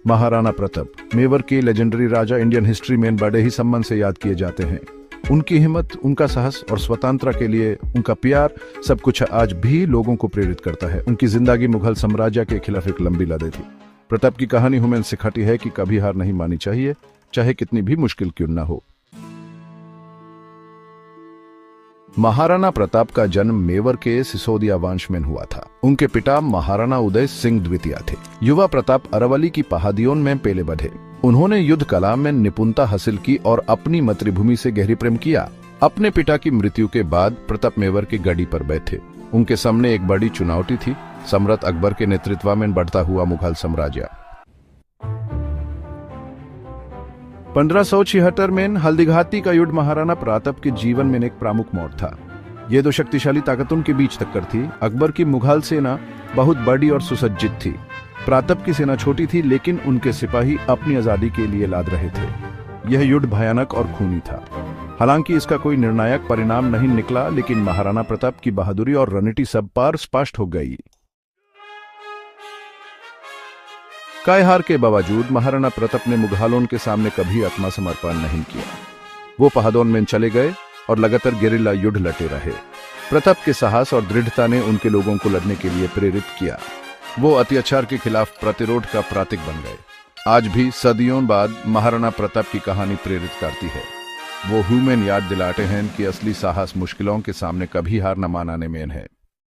महाराणा प्रताप मेवाड़ के लेजेंडरी राजा Indian history में बड़े ही सम्मान से याद किए जाते हैं। उनकी हिम्मत, उनका साहस और स्वतंत्रता के लिए उनका प्यार सब कुछ आज भी लोगों को प्रेरित करता है। उनकी जिंदगी मुगल साम्राज्य के खिलाफ एक लंबी लड़ाई थी। प्रताप की कहानी हमें सिखाती है कि कभी हार नहीं माननी चाहिए, चाहे कितनी भी मुश्किल क्यों न हो। महाराणा प्रताप का जन्म मेवाड़ के सिसोदिया वंश में हुआ था। उनके पिता महाराणा उदय सिंह द्वितीय थे। युवा प्रताप अरावली की पहाड़ियों में पले बढ़े। उन्होंने युद्ध कला में निपुणता हासिल की और अपनी मातृभूमि से गहरी प्रेम किया। अपने पिता की मृत्यु के बाद प्रताप मेवाड़ की गद्दी पर बैठे। उनके सामने एक बड़ी चुनौती थी, सम्राट अकबर के नेतृत्व में बढ़ता हुआ मुगल साम्राज्य। 1576 में हल्दीघाटी का युद्ध महाराणा प्रताप के जीवन में एक प्रमुख मोड़ था। ये दो शक्तिशाली ताकतों के बीच टक्कर थी। अकबर की मुगल सेना बहुत बड़ी और सुसज्जित थी। प्रताप की सेना छोटी थी, लेकिन उनके सिपाही अपनी आजादी के लिए लड़ रहे थे। यह युद्ध भयानक और खूनी था। हालांकि इसका कोई निर्णायक परिणाम नहीं निकला, लेकिन महाराणा प्रताप की बहादुरी और रणनीति सब पर स्पष्ट हो गई। कई हार के बावजूद महाराणा प्रताप ने मुगलों के सामने कभी आत्मसमर्पण नहीं किया। वो पहाड़ों में चले गए और लगातार गेरिल्ला युद्ध लड़ते रहे। प्रताप के साहस और दृढ़ता ने उनके लोगों को लड़ने के लिए प्रेरित किया। वो अत्याचार के खिलाफ प्रतिरोध का प्रतीक बन गए। आज भी सदियों बाद महाराणा प्रताप की कहानी प्रेरित करती है। वो ह्यूमन याद दिलाते हैं कि असली साहस मुश्किलों के सामने कभी हार न मानने में है।